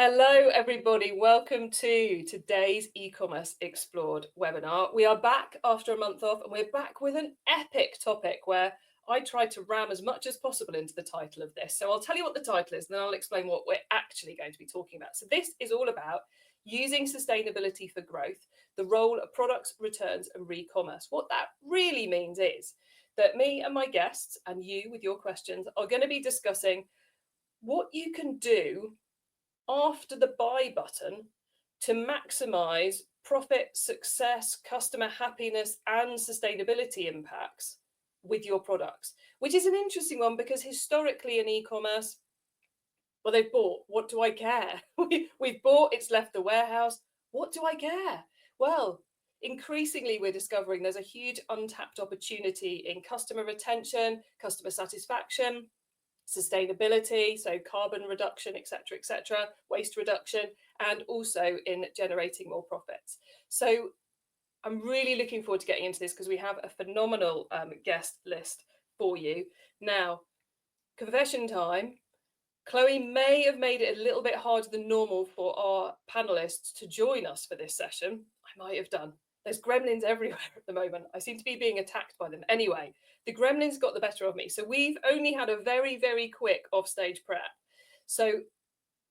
Hello, everybody. Welcome to today's e-commerce explored webinar. We are back after a month off, and we're back with an epic topic where I tried to ram as much as possible into the title of this. So I'll tell you what the title is, and then I'll explain what we're actually going to be talking about. So this is all about using sustainability for growth, the role of products, returns, and recommerce. What that really means is that me and my guests, and you with your questions, are going to be discussing what you can do after the buy button to maximize profit, success, customer happiness, and sustainability impacts with your products, which is an interesting one because historically in e-commerce, well, they've bought, what do I care? We've bought, it's left the warehouse. What do I care? Well, increasingly we're discovering there's a huge untapped opportunity in customer retention, customer satisfaction, sustainability, so carbon reduction, etc., waste reduction, and also in generating more profits. So I'm really looking forward to getting into this because we have a phenomenal guest list for you. Now, confession time, Chloe may have made it a little bit harder than normal for our panelists to join us for this session. I might have done. There's gremlins everywhere at the moment. I seem to be being attacked by them. Anyway, the gremlins got the better of me. So we've only had a very, very quick offstage prep. So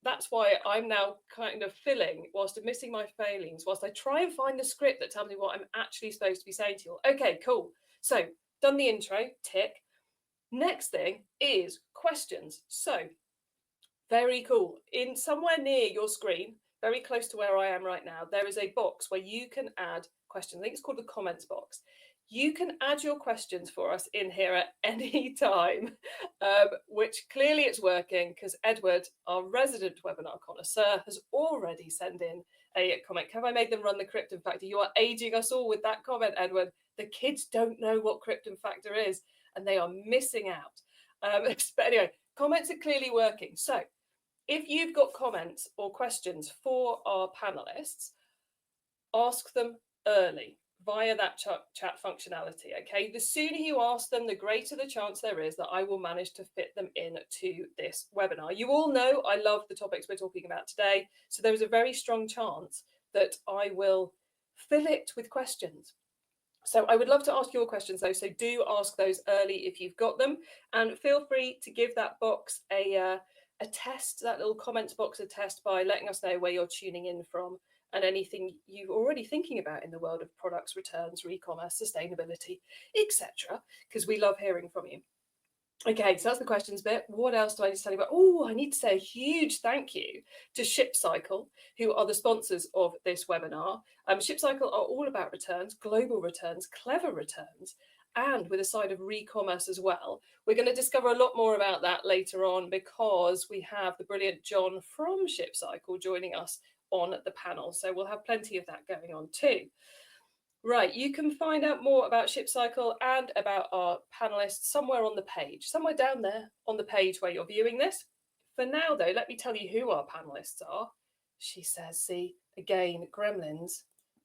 that's why I'm now kind of filling, whilst admitting my failings, whilst I try and find the script that tells me what I'm actually supposed to be saying to you all. Okay, cool. So done the intro, tick. Next thing is questions. So very cool. In somewhere near your screen, very close to where I am right now, there is a box where you can add questions. I think it's called the comments box. You can add your questions for us in here at any time, which clearly it's working because Edward, our resident webinar connoisseur, has already sent in a comment. Have I made them run the Krypton Factor? You are aging us all with that comment, Edward. The kids don't know what Krypton Factor is, and they are missing out. But anyway, comments are clearly working. So if you've got comments or questions for our panelists, ask them early via that chat functionality, okay? The sooner you ask them, the greater the chance there is that I will manage to fit them into this webinar. You all know I love the topics we're talking about today, so there is a very strong chance that I will fill it with questions. So I would love to ask your questions though, so do ask those early if you've got them, and feel free to give that box a test, that little comments box a test by letting us know where you're tuning in from and anything you're already thinking about in the world of products, returns, recommerce, sustainability, etc., because we love hearing from you. Okay, so that's the questions bit. What else do I need to tell you about? Oh, I need to say a huge thank you to ShipCycle, who are the sponsors of this webinar. ShipCycle are all about returns, global returns, clever returns, and with a side of recommerce as well. We're going to discover a lot more about that later on because we have the brilliant John from ShipCycle joining us on the panel. So we'll have plenty of that going on too. Right, you can find out more about ShipCycle and about our panelists somewhere on the page, somewhere down there on the page where you're viewing this. For now, though, let me tell you who our panelists are. She says, see, again, gremlins.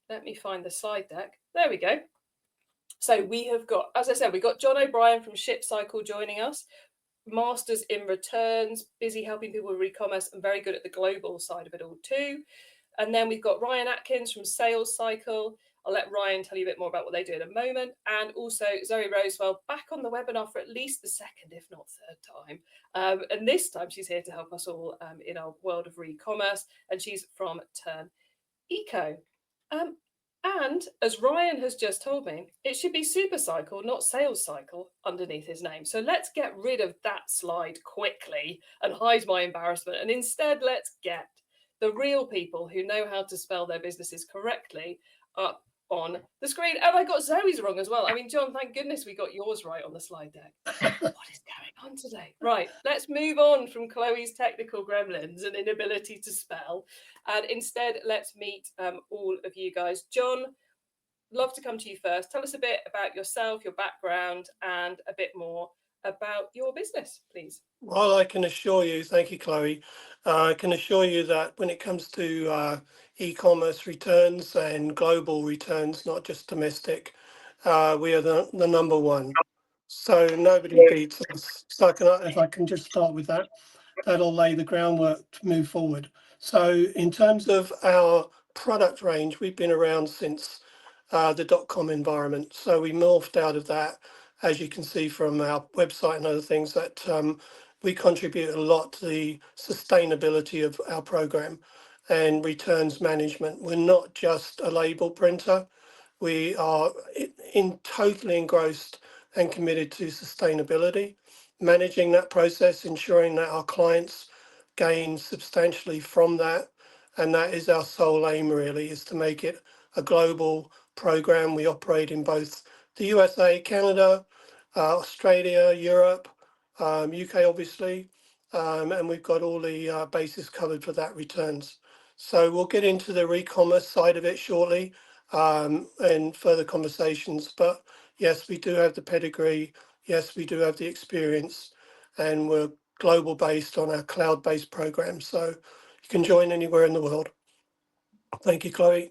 Let me find the slide deck. There we go. So we have got, as I said, we've got John O'Brien from ShipCycle joining us, masters in returns, busy helping people with recommerce and very good at the global side of it all too. And then we've got Ryan Atkins from SalesCycle. I'll let Ryan tell you a bit more about what they do in a moment. And also Zoe Rowswell back on the webinar for at least the second, if not third time. And this time she's here to help us all in our world of recommerce. And she's from Tern Eco. And as Ryan has just told me, it should be SuperCycle, not SalesCycle, underneath his name. So let's get rid of that slide quickly and hide my embarrassment. And instead, let's get the real people who know how to spell their businesses correctly up on the screen. And I got Zoe's wrong as well. I mean, John, thank goodness we got yours right on the slide deck. What is going on today? Right, let's move on from Chloe's technical gremlins and inability to spell. And instead, let's meet all of you guys. John, love to come to you first. Tell us a bit about yourself, your background, and a bit more about your business, please. Well, I can assure you, thank you, Chloe. I can assure you that when it comes to e-commerce returns and global returns, not just domestic, we are the number one. So nobody beats us. So if I can just start with that. that'll lay the groundwork to move forward. So in terms of our product range, we've been around since the .com environment. So we morphed out of that, as you can see from our website and other things, that we contribute a lot to the sustainability of our program and returns management. We're not just a label printer. We are totally engrossed and committed to sustainability, managing that process, ensuring that our clients gain substantially from that. And that is our sole aim, really, is to make it a global program. We operate in both the USA, Canada, Australia, Europe, UK, obviously, and we've got all the bases covered for that returns. So we'll get into the Recommerce side of it shortly and further conversations. But yes, we do have the pedigree. Yes, we do have the experience, and we're global based on our cloud-based program. So you can join anywhere in the world. Thank you, Chloe.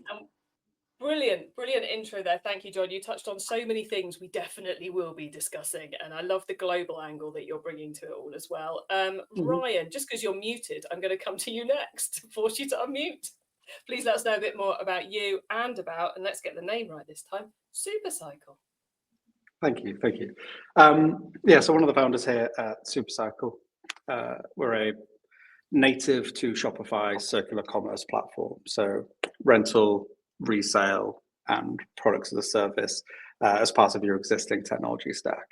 Brilliant intro there. Thank you, John. You touched on so many things we definitely will be discussing, and I love the global angle that you're bringing to it all as well. Ryan, just because you're muted, I'm going to come to you next, force you to unmute. Please let us know a bit more about you and let's get the name right this time, SuperCycle. Thank you. So one of the founders here at SuperCycle, we're a native to Shopify circular commerce platform. So rental, resale, and products as a service as part of your existing technology stack.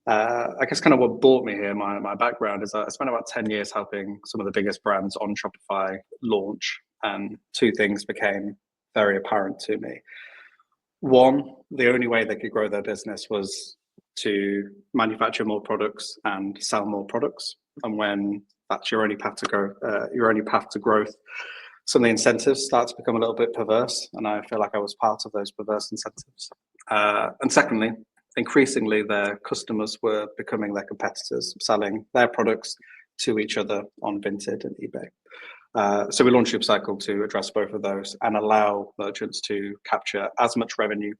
I guess kind of what brought me here, my background is I spent about 10 years helping some of the biggest brands on Shopify launch, and two things became very apparent to me. One, the only way they could grow their business was to manufacture more products and sell more products. And when that's your only path to growth, some of the incentives start to become a little bit perverse. And I feel like I was part of those perverse incentives. And secondly, increasingly their customers were becoming their competitors, selling their products to each other on Vinted and eBay. So we launched ShipCycle to address both of those and allow merchants to capture as much revenue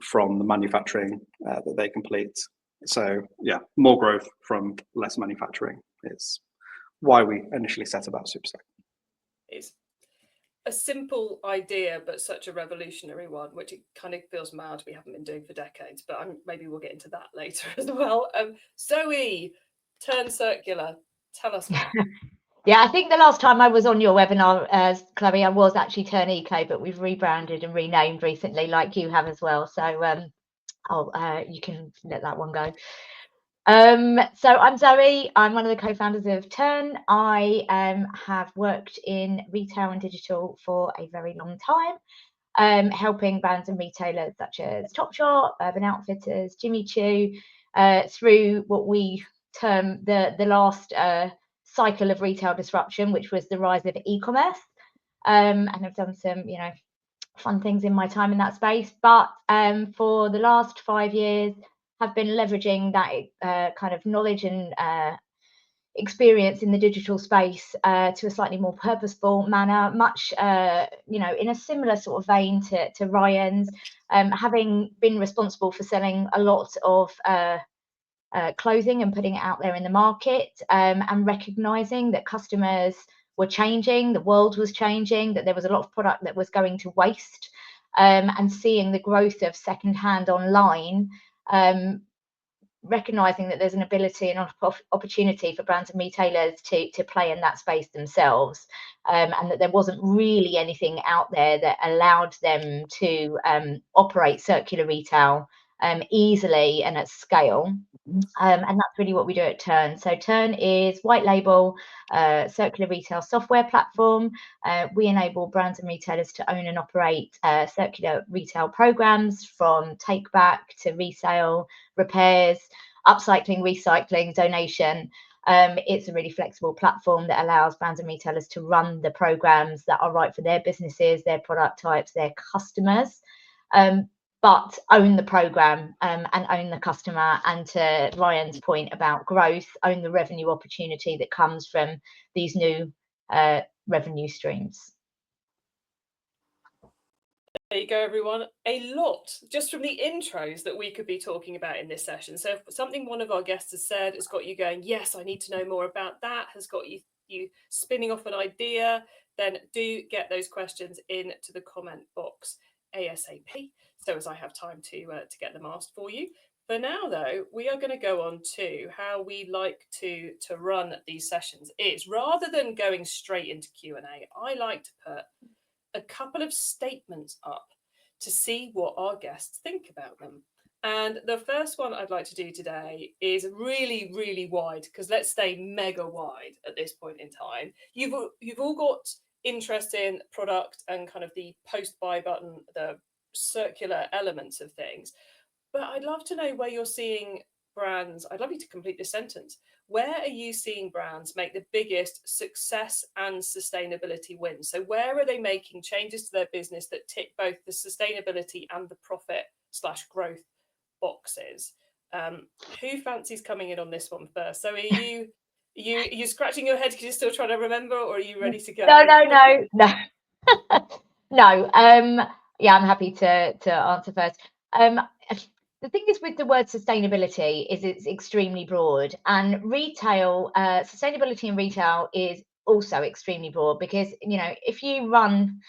from the manufacturing that they complete. So yeah, more growth from less manufacturing is why we initially set about SuperCycle. It's a simple idea, but such a revolutionary one, which it kind of feels mad we haven't been doing for decades, but maybe we'll get into that later as well. Zoe, Tern Circular, tell us more. Yeah, I think the last time I was on your webinar, Chloe, I was actually Tern Eco, but we've rebranded and renamed recently, like you have as well. So you can let that one go. So I'm Zoe. I'm one of the co-founders of Tern. I have worked in retail and digital for a very long time, helping brands and retailers such as Topshop, Urban Outfitters, Jimmy Choo, through what we term the last cycle of retail disruption, which was the rise of eCommerce, and I've done some, fun things in my time in that space. But for the last 5 years, have been leveraging that kind of knowledge and experience in the digital space to a slightly more purposeful manner, much in a similar sort of vein to Ryan's, having been responsible for selling a lot of clothing and putting it out there in the market, and recognizing that customers were changing, the world was changing, that there was a lot of product that was going to waste, and seeing the growth of secondhand online, recognizing that there's an ability and opportunity for brands and retailers to play in that space themselves, and that there wasn't really anything out there that allowed them to operate circular retail easily and at scale. And that's really what we do at Tern. So Tern is white label circular retail software platform. We enable brands and retailers to own and operate circular retail programs, from take back to resale, repairs, upcycling, recycling, donation. It's a really flexible platform that allows brands and retailers to run the programs that are right for their businesses, their product types, their customers, but own the program and own the customer. And to Ryan's point about growth, own the revenue opportunity that comes from these new revenue streams. There you go, everyone. A lot just from the intros that we could be talking about in this session. So if something one of our guests has said has got you going, yes, I need to know more about that, has got you spinning off an idea, then do get those questions into the comment box ASAP, so as I have time to get them asked for you. For now, though, we are going to go on to how we like to run these sessions. Is rather than going straight into Q&A, I like to put a couple of statements up to see what our guests think about them. And the first one I'd like to do today is really, really wide, because let's stay mega wide at this point in time. You've all got interest in product and kind of the post-buy button, the circular elements of things. But I'd love to know where you're seeing brands. I'd love you to complete this sentence. Where are you seeing brands make the biggest success and sustainability wins? So where are they making changes to their business that tick both the sustainability and the profit/growth boxes? Who fancies coming in on this one first? So are you scratching your head because you're still trying to remember, or are you ready to go? No. No. Yeah, I'm happy to answer first. The thing is with the word sustainability is it's extremely broad, and retail, sustainability in retail is also extremely broad, because, you know, if you run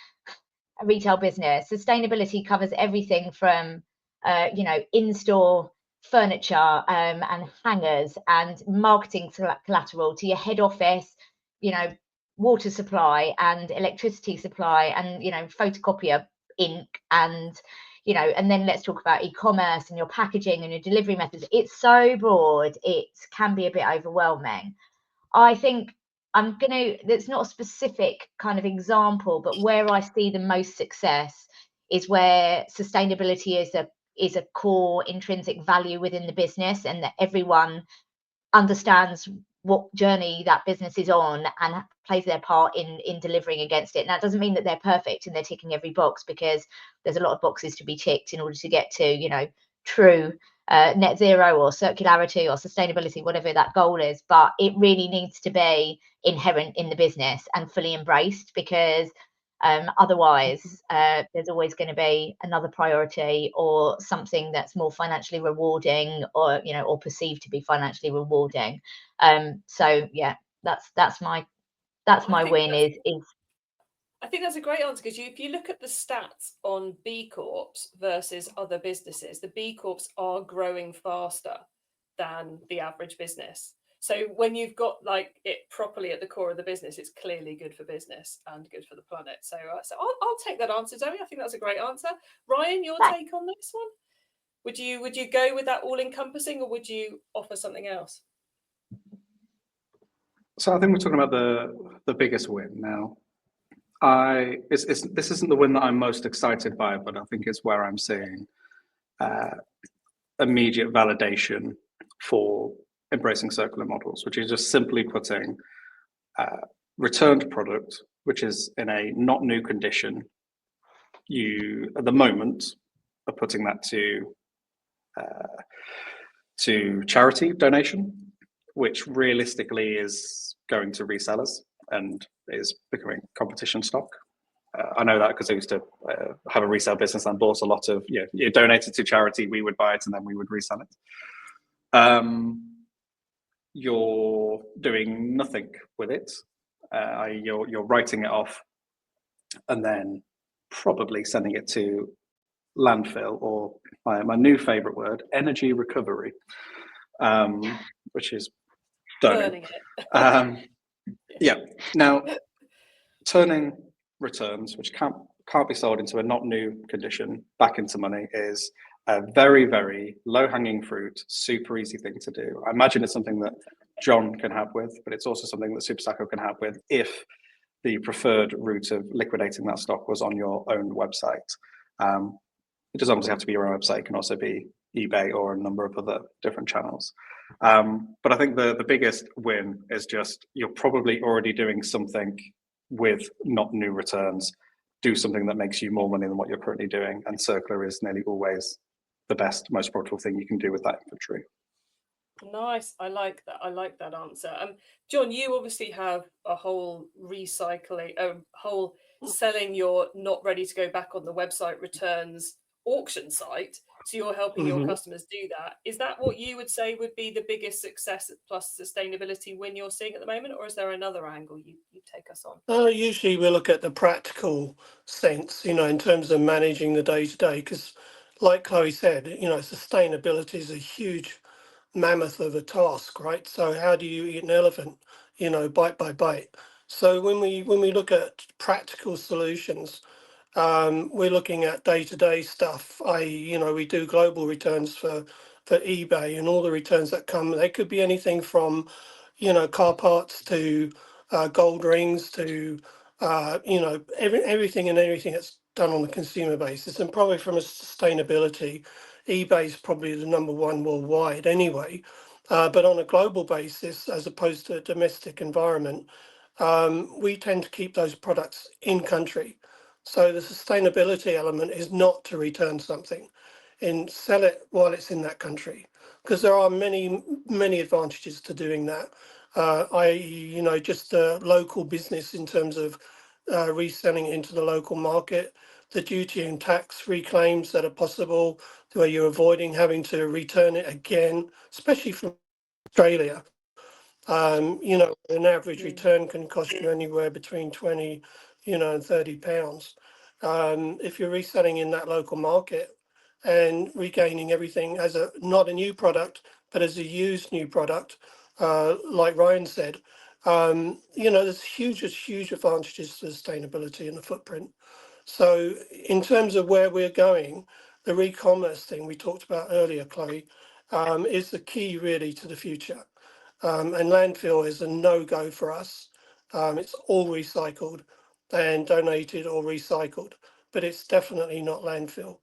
a retail business, sustainability covers everything from, you know, in-store furniture and hangers and marketing collateral to your head office, you know, water supply and electricity supply and, you know, photocopier ink and, you know, and then let's talk about e-commerce and your packaging and your delivery methods. It's so broad, it can be a bit overwhelming. I think there's not a specific kind of example, but where I see the most success is where sustainability is a core intrinsic value within the business, and that everyone understands what journey that business is on and plays their part in delivering against it. And that doesn't mean that they're perfect and they're ticking every box, because there's a lot of boxes to be ticked in order to get to, you know, true net zero or circularity or sustainability, whatever that goal is. But it really needs to be inherent in the business and fully embraced, because otherwise there's always going to be another priority or something that's more financially rewarding, or, you know, or perceived to be financially rewarding. So yeah, that's my win is I think that's a great answer, because if you look at the stats on B Corps versus other businesses, the B Corps are growing faster than the average business. So when you've got like it properly at the core of the business, it's clearly good for business and good for the planet. So I'll take that answer, Zoe. I think that's a great answer. Ryan, your take on this one? Would you go with that all-encompassing, or would you offer something else? So I think we're talking about the biggest win now. This isn't the win that I'm most excited by, but I think it's where I'm seeing immediate validation for embracing circular models, which is just simply putting returned product, which is in a not new condition. You, at the moment, are putting that to charity donation, which realistically is going to resellers and is becoming competition stock. I know that because I used to have a resale business and bought a lot of, you donated to charity, we would buy it and then we would resell it. You're doing nothing with it. You're writing it off and then probably sending it to landfill, or my new favorite word, energy recovery, which is burning it. Yeah. Now, turning returns, which can't be sold into a not new condition, back into money is a very, very low-hanging fruit, super easy thing to do. I imagine it's something that John can help with, but it's also something that SuperCycle can help with if the preferred route of liquidating that stock was on your own website. It doesn't obviously have to be your own website. It can also be eBay or a number of other different channels. But I think the biggest win is just you're probably already doing something with not new returns. Do something that makes you more money than what you're currently doing. And circular is nearly always the best, most profitable thing you can do with that inventory. Nice. I like that. I like that answer. John, you obviously have a whole recycling, a whole selling your not ready to go back on the website returns auction site. So you're helping your Mhm. customers do that. Is that what you would say would be the biggest success plus sustainability win you're seeing at the moment, or is there another angle you take us on? Usually we look at the practical sense, in terms of managing the day to day, because like Chloe said, sustainability is a huge mammoth of a task, right? So how do you eat an elephant, bite by bite? So when we look at practical solutions, we're looking at day-to-day stuff. We do global returns for eBay, and all the returns that come, they could be anything from, car parts to gold rings to, everything and anything that's done on a consumer basis. And probably from a sustainability, eBay is probably the number one worldwide anyway. But on a global basis, as opposed to a domestic environment, we tend to keep those products in country. So the sustainability element is not to return something and sell it while it's in that country, because there are many, many advantages to doing that. Just a local business in terms of reselling it into the local market, the duty and tax reclaims that are possible, where you're avoiding having to return it again, especially from Australia. An average return can cost you anywhere between 20, and £30. If you're reselling in that local market and regaining everything as not a new product, but as a used new product, like Ryan said, there's huge advantages to sustainability and the footprint. So in terms of where we're going, the Recommerce thing we talked about earlier, Chloe, is the key really to the future. And landfill is a no-go for us. It's all recycled and donated or recycled, but it's definitely not landfill.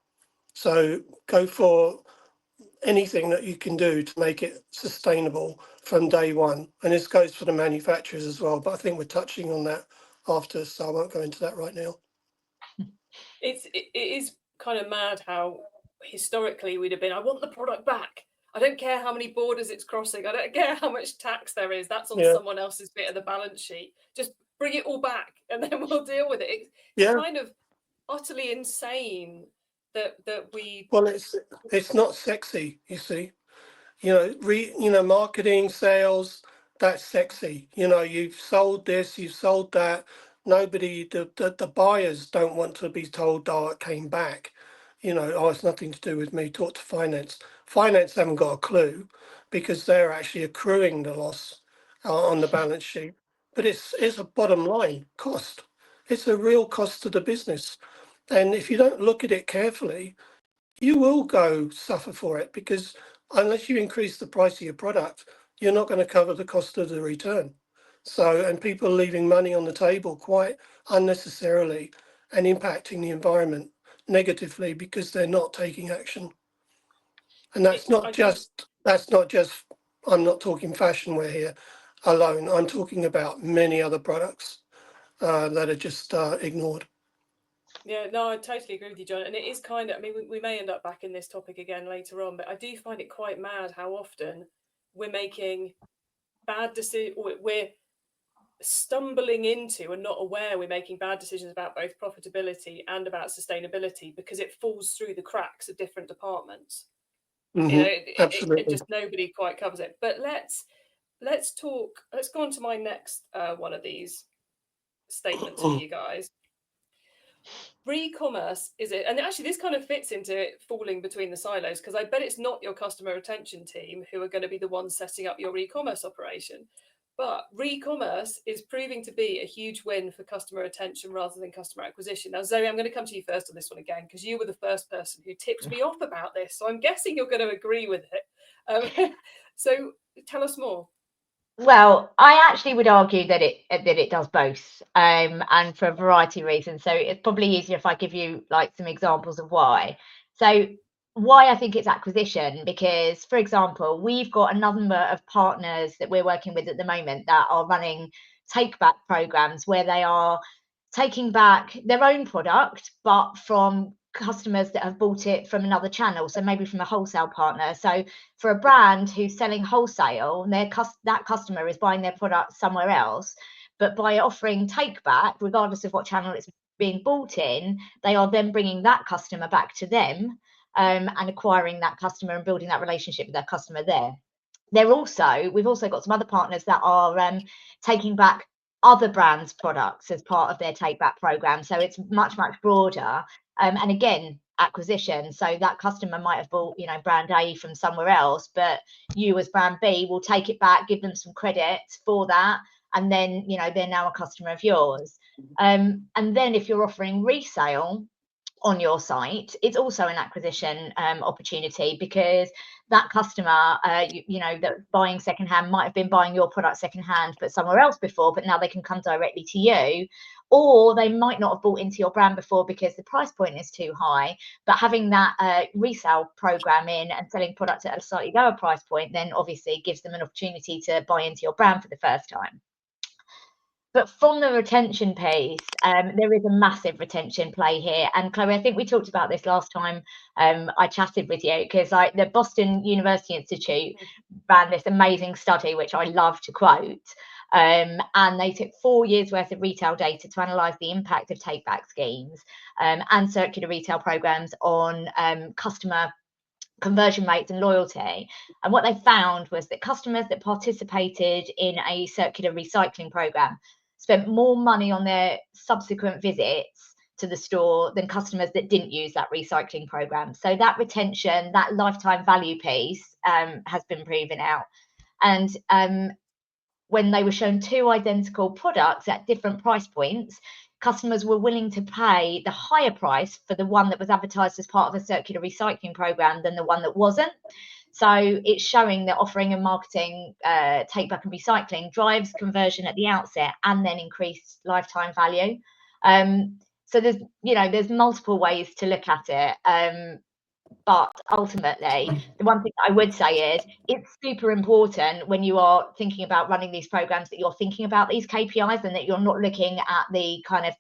So go for anything that you can do to make it sustainable from day one. And this goes for the manufacturers as well, but I think we're touching on that after, so I won't go into that right now. It is kind of mad how historically we'd have been, I want the product back. I don't care how many borders it's crossing. I don't care how much tax there is. That's on Yeah, someone else's bit of the balance sheet. Just bring it all back and then we'll deal with it. It's yeah. kind of utterly insane that we. Well, it's not sexy, you see. Marketing, sales, that's sexy. You've sold this, you've sold that. Nobody, the buyers don't want to be told, oh, it came back. Oh, it's nothing to do with me. Talk to finance. Finance haven't got a clue because they're actually accruing the loss on the balance sheet. But it's a bottom line cost. It's a real cost to the business. And if you don't look at it carefully, you will go suffer for it, because unless you increase the price of your product, you're not going to cover the cost of the return. So, and people are leaving money on the table quite unnecessarily and impacting the environment negatively because they're not taking action. And that's not just, I'm not talking fashion wear here alone. I'm talking about many other products that are just ignored. Yeah, no, I totally agree with you, John. And it is kind of, I mean, we may end up back in this topic again later on, but I do find it quite mad how often we're making bad decisions, we're stumbling into and not aware we're making bad decisions about both profitability and about sustainability because it falls through the cracks of different departments. It Absolutely. just nobody quite covers it. But let's talk. Let's go on to my next one of these statements for you guys. Recommerce is it, and actually this kind of fits into it falling between the silos, because I bet it's not your customer retention team who are going to be the ones setting up your e-commerce operation. But Recommerce is proving to be a huge win for customer retention rather than customer acquisition. Now, Zoe, I'm going to come to you first on this one again, because you were the first person who tipped me off about this. So I'm guessing you're going to agree with it. So tell us more. Well, I actually would argue that it does both, and for a variety of reasons. So it's probably easier if I give you like some examples of why. So why I think it's acquisition, because, for example, we've got a number of partners that we're working with at the moment that are running take back programs where they are taking back their own product, but from customers that have bought it from another channel, so maybe from a wholesale partner. So for a brand who's selling wholesale, that customer is buying their product somewhere else, but by offering take back, regardless of what channel it's being bought in, they are then bringing that customer back to them, and acquiring that customer and building that relationship with that customer there. We've also got some other partners that are taking back other brands' products as part of their take back program. So it's much broader. And again, acquisition. So that customer might have bought, brand A from somewhere else, but you as brand B will take it back, give them some credit for that, and then they're now a customer of yours. And then if you're offering resale on your site, it's also an acquisition opportunity, because that customer, that buying secondhand might have been buying your product secondhand but somewhere else before, but now they can come directly to you. Or they might not have bought into your brand before because the price point is too high, but having that resale program in and selling products at a slightly lower price point then obviously gives them an opportunity to buy into your brand for the first time. But from the retention piece, there is a massive retention play here. And Chloe, I think we talked about this last time I chatted with you, because the Boston University Institute ran this amazing study, which I love to quote. And they took 4 years worth of retail data to analyse the impact of take-back schemes and circular retail programmes on customer conversion rates and loyalty. And what they found was that customers that participated in a circular recycling programme spent more money on their subsequent visits to the store than customers that didn't use that recycling program. So that retention, that lifetime value piece has been proven out. And when they were shown 2 identical products at different price points, customers were willing to pay the higher price for the one that was advertised as part of a circular recycling program than the one that wasn't. So it's showing that offering and marketing take back and recycling drives conversion at the outset and then increased lifetime value. So there's multiple ways to look at it. But ultimately, the one thing I would say is it's super important when you are thinking about running these programs that you're thinking about these KPIs, and that you're not looking at the kind of,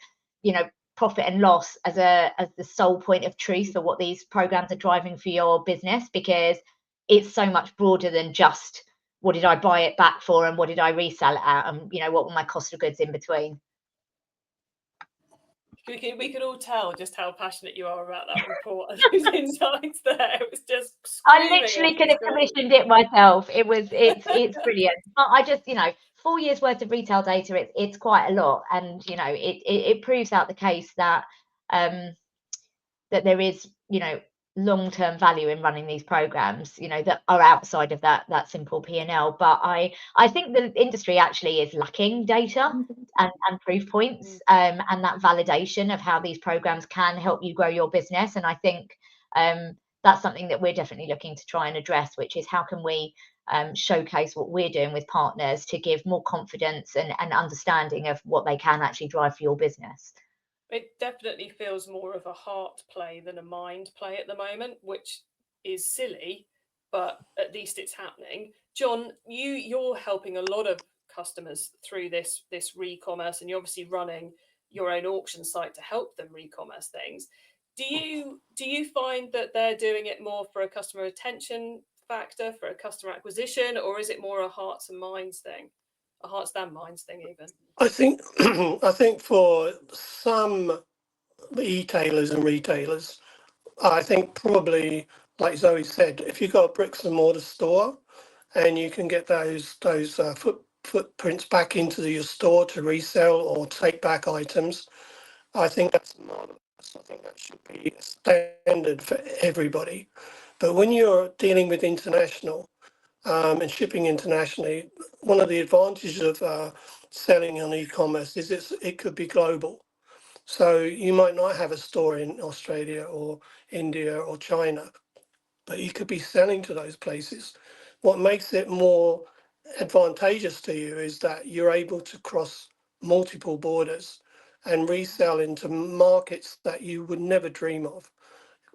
profit and loss as the sole point of truth for what these programs are driving for your business, because it's so much broader than just what did I buy it back for and what did I resell it at, and what were my cost of goods in between. We could all tell just how passionate you are about that report and those insights there. It was just I literally could have commissioned it myself. It's brilliant. But I just 4 years worth of retail data, it's quite a lot, and it proves out the case that that there is long-term value in running these programs that are outside of that simple P&L. But I think the industry actually is lacking data and proof points and that validation of how these programs can help you grow your business. And I think that's something that we're definitely looking to try and address, which is how can we showcase what we're doing with partners to give more confidence and understanding of what they can actually drive for your business. It definitely feels more of a heart play than a mind play at the moment, which is silly, but at least it's happening. John, you're helping a lot of customers through this Recommerce, and you're obviously running your own auction site to help them Recommerce things. Do you find that they're doing it more for a customer retention factor, for a customer acquisition, or is it more a hearts and minds thing? A hearts and minds thing, even. I think for some e-tailers and retailers, I think probably, like Zoe said, if you've got a bricks and mortar store and you can get those footprints back into your store to resell or take back items, I think that's marvelous. I think that should be a standard for everybody. But when you're dealing with international and shipping internationally, one of the advantages of selling on e-commerce is it could be global. So you might not have a store in Australia or India or China, but you could be selling to those places. What makes it more advantageous to you is that you're able to cross multiple borders and resell into markets that you would never dream of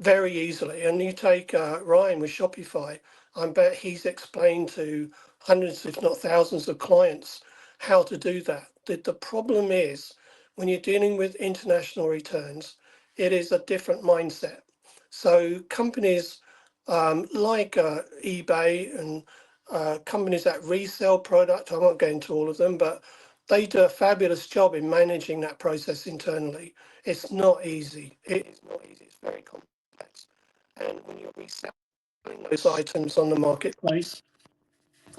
very easily. And you take Ryan with Shopify, I bet he's explained to hundreds, if not thousands of clients how to do that. The problem is when you're dealing with international returns, it is a different mindset. So companies like eBay and companies that resell product, I won't go into all of them, but they do a fabulous job in managing that process internally. It's not easy. It is not easy. It's very complex. And when you're reselling those items on the marketplace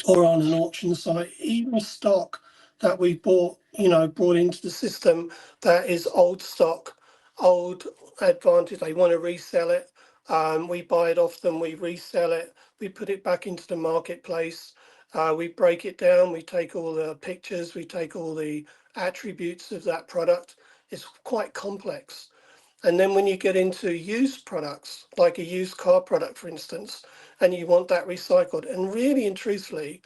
or on an auction site, even stock that we bought into the system that is old stock, old advantage, they want to resell it. We buy it off them, we resell it, we put it back into the marketplace, we break it down, we take all the pictures, we take all the attributes of that product. It's quite complex. And then when you get into used products, like a used car product, for instance, and you want that recycled, and really and truthfully,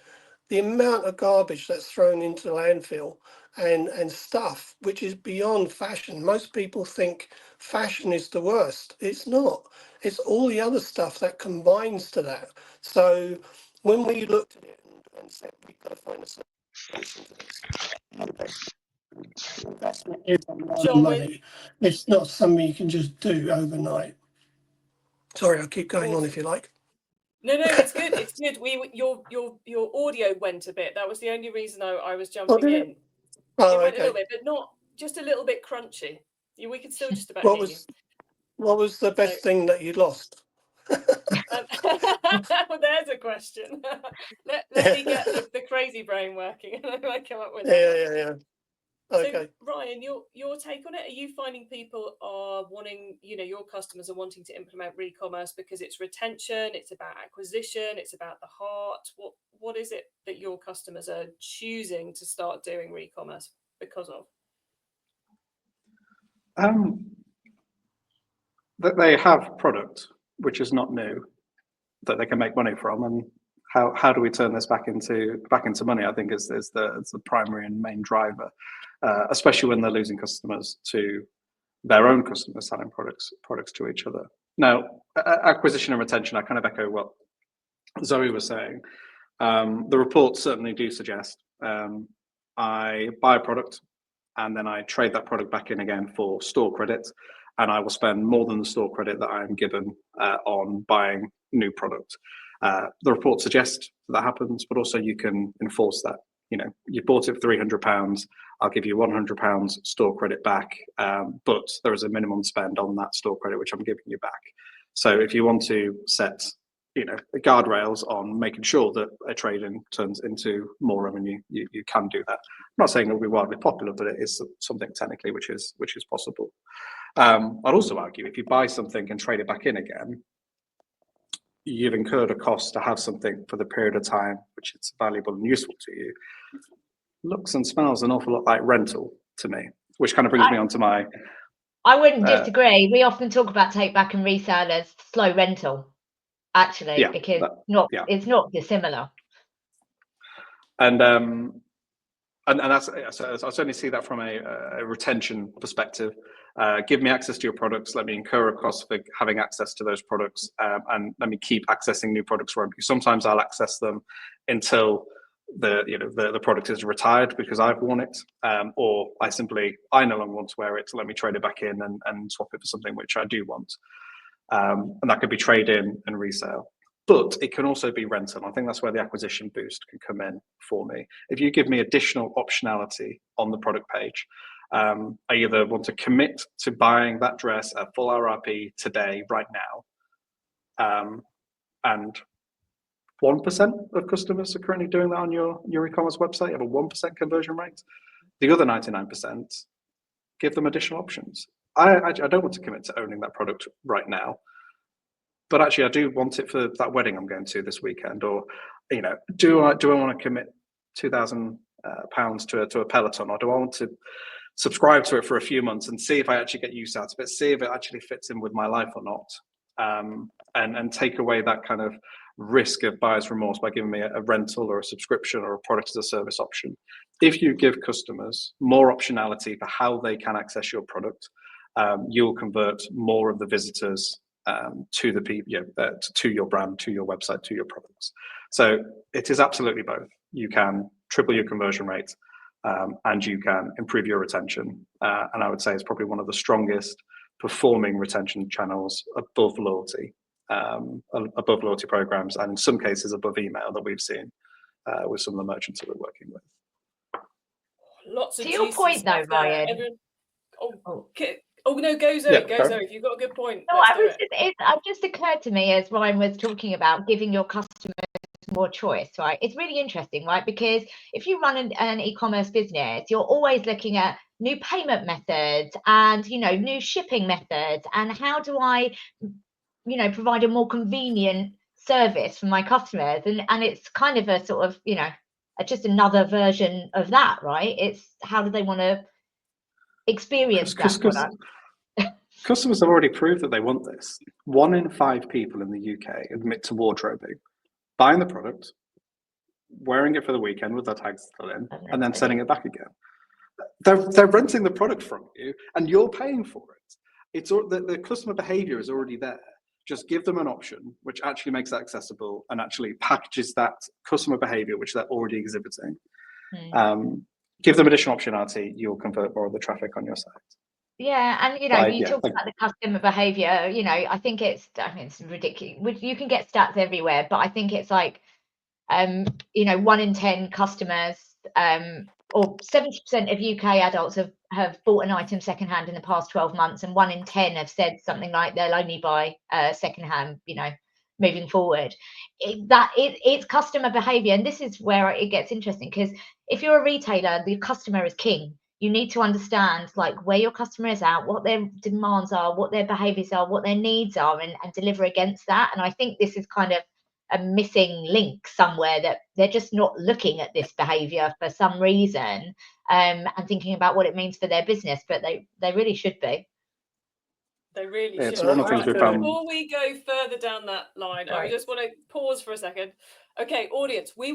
the amount of garbage that's thrown into the landfill and stuff which is beyond fashion. Most people think fashion is the worst. It's not. It's all the other stuff that combines to that. So when we looked at it and said we've got to find a solution to this, investment is a lot of John, money. It's not something you can just do overnight. Sorry, I'll keep going on if you like. No, it's good. It's good. Your audio went a bit. That was the only reason I was jumping in. Oh, It went a okay. little bit, but not just a little bit crunchy. We could still just about What hear you. was the best thing that you lost? Well, there's a question. let me get the crazy brain working, and I might come up with that. Yeah. Okay. So Ryan, your take on it? Are you finding people are wanting, your customers are wanting to implement Recommerce because it's retention, it's about acquisition, it's about the heart? What is it that your customers are choosing to start doing Recommerce because of? That they have product which is not new that they can make money from, and how do we turn this back into money? I think is the primary and main driver, especially when they're losing customers to their own customers selling products to each other. Now, acquisition and retention, I kind of echo what Zoe was saying. The reports certainly do suggest I buy a product and then I trade that product back in again for store credit, and I will spend more than the store credit that I am given on buying new product. The report suggests that happens, but also you can enforce that. You bought it for £300, I'll give you £100 store credit back, but there is a minimum spend on that store credit which I'm giving you back. So if you want to set guardrails on making sure that a trade-in turns into more revenue, you can do that. I'm not saying it'll be wildly popular, but it is something technically which is possible. I'd also argue if you buy something and trade it back in again, you've incurred a cost to have something for the period of time which it's valuable and useful to you. Looks and smells an awful lot like rental to me, which kind of brings me on to my... I wouldn't disagree. We often talk about take back and resale as slow rental, actually, because it's not dissimilar. And that's, I certainly see that from a retention perspective. Give me access to your products, let me incur a cost for having access to those products, and let me keep accessing new products from you. Sometimes I'll access them until the product is retired because I've worn it, or I no longer want to wear it, so let me trade it back in and swap it for something which I do want. And that could be trade in and resale. But it can also be rental. I think that's where the acquisition boost can come in for me. If you give me additional optionality on the product page, I either want to commit to buying that dress at full RRP today, right now, and 1% of customers are currently doing that on your e-commerce website. You have a 1% conversion rate. The other 99%, give them additional options. I don't want to commit to owning that product right now, but actually I do want it for that wedding I'm going to this weekend. Or, do I want to commit £2,000 to a Peloton, or do I want to subscribe to it for a few months and see if I actually get used out of it, see if it actually fits in with my life or not, and take away that kind of risk of buyer's remorse by giving me a rental or a subscription or a product as a service option. If you give customers more optionality for how they can access your product, you'll convert more of the visitors to your brand, to your website, to your products. So it is absolutely both. You can triple your conversion rate, and you can improve your retention. And I would say it's probably one of the strongest performing retention channels above loyalty programs, and in some cases above email that we've seen with some of the merchants that we're working with. Lots of To your juicy point stuff though, there. Ryan. Everyone... Oh no, go Zoe, go Zoe. If you've got a good point, No, let's do it. it just occurred to me as Ryan was talking about giving your customers more choice, right? It's really interesting, right? Because if you run an e-commerce business, you're always looking at new payment methods and, you know, new shipping methods, and how do I, you know, provide a more convenient service for my customers, and it's kind of a sort of, you know, just another version of that, right? It's how do they want to experience that product? Customers have already proved that they want this. 1 in 5 people in the UK admit to wardrobing, buying the product, wearing it for the weekend with their tags still in, and then sending it back again. They're renting the product from you, and you're paying for it. It's the customer behavior is already there. Just give them an option which actually makes that accessible and actually packages that customer behavior which they're already exhibiting. Give them additional optionality, you'll convert more of the traffic on your site. Yeah, and you know, you talked about the customer behavior. You know, I mean, it's ridiculous. You can get stats everywhere, but I think it's like, you know, 1 in 10 customers, or 70% of UK adults have bought an item secondhand in the past 12 months, and 1 in 10 have said something like they'll only buy secondhand, you know, moving forward. It's customer behavior, and this is where it gets interesting, because if you're a retailer, the customer is king. You need to understand like where your customer is at, what their demands are, what their behaviors are, what their needs are, and deliver against that. And I think this is kind of a missing link somewhere, that they're just not looking at this behavior for some reason, and thinking about what it means for their business, but they really should be. They really should. It's one of the things we found. Before we go further down that line, Right. I just want to pause for a second. Okay, audience, we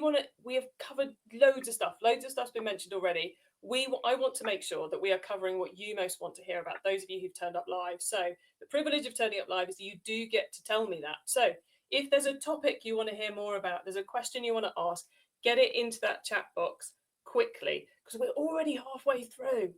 have covered loads of stuff. Loads of stuff's been mentioned already. I want to make sure that we are covering what you most want to hear about, those of you who've turned up live. So the privilege of turning up live is that you do get to tell me that. So if there's a topic you want to hear more about, there's a question you want to ask, get it into that chat box quickly, because we're already halfway through.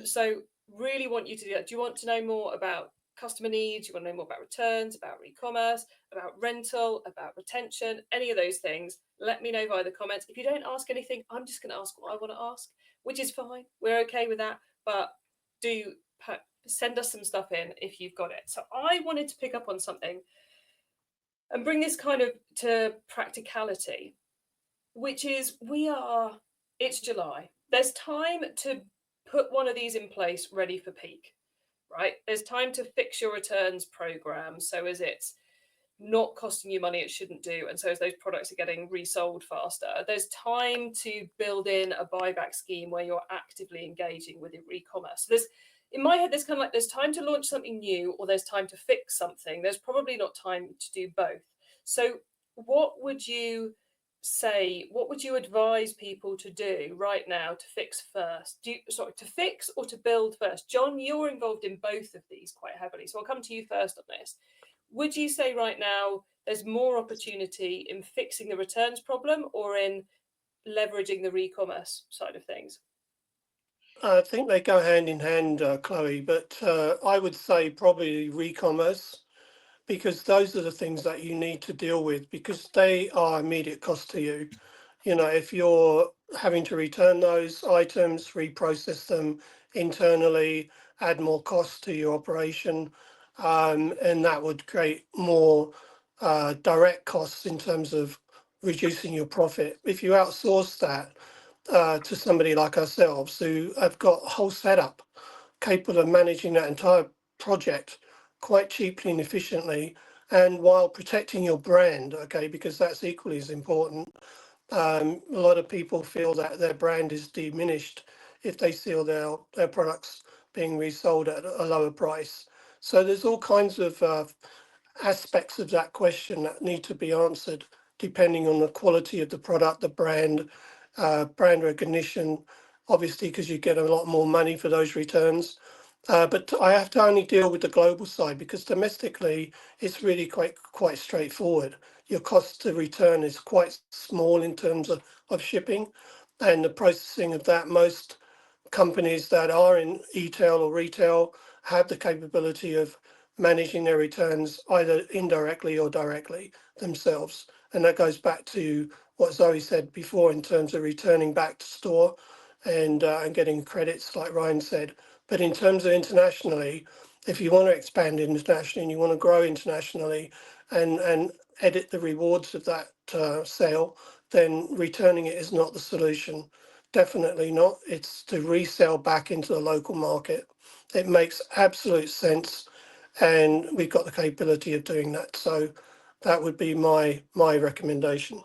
So really want you to do that. Do you want to know more about customer needs? You want to know more about returns, about Recommerce, about rental, about retention, any of those things? Let me know via the comments. If you don't ask anything, I'm just going to ask what I want to ask, which is fine. We're okay with that. But do send us some stuff in if you've got it. So I wanted to pick up on something and bring this kind of to practicality, which is it's July. There's time to put one of these in place ready for peak, right? There's time to fix your returns program so as it's not costing you money it shouldn't do, and so as those products are getting resold faster. There's time to build in a buyback scheme where you're actively engaging with your e-commerce. So in my head, there's kind of like, there's time to launch something new, or there's time to fix something. There's probably not time to do both. So what would you say, what would you advise people to do right now to fix first? To fix or to build first? John, you're involved in both of these quite heavily, so I'll come to you first on this. Would you say right now there's more opportunity in fixing the returns problem or in leveraging the Recommerce side of things? I think they go hand in hand, Chloe, but I would say probably Recommerce, because those are the things that you need to deal with, because they are immediate cost to you. You know, if you're having to return those items, reprocess them internally, add more costs to your operation, and that would create more direct costs in terms of reducing your profit. If you outsource that to somebody like ourselves who have got a whole setup capable of managing that entire project quite cheaply and efficiently, and while protecting your brand, okay, because that's equally as important. A lot of people feel that their brand is diminished if they see their products being resold at a lower price. So there's all kinds of aspects of that question that need to be answered depending on the quality of the product, the brand, brand recognition, obviously, because you get a lot more money for those returns. But I have to only deal with the global side, because domestically it's really quite straightforward. Your cost to return is quite small in terms of shipping and the processing of that. Most companies that are in e-tail or retail have the capability of managing their returns either indirectly or directly themselves. And that goes back to what Zoe said before in terms of returning back to store and getting credits, like Ryan said. But in terms of internationally, if you want to expand internationally and you want to grow internationally and edit the rewards of that sale, then returning it is not the solution. Definitely not. It's to resell back into the local market. It makes absolute sense, and we've got the capability of doing that. So that would be my recommendation.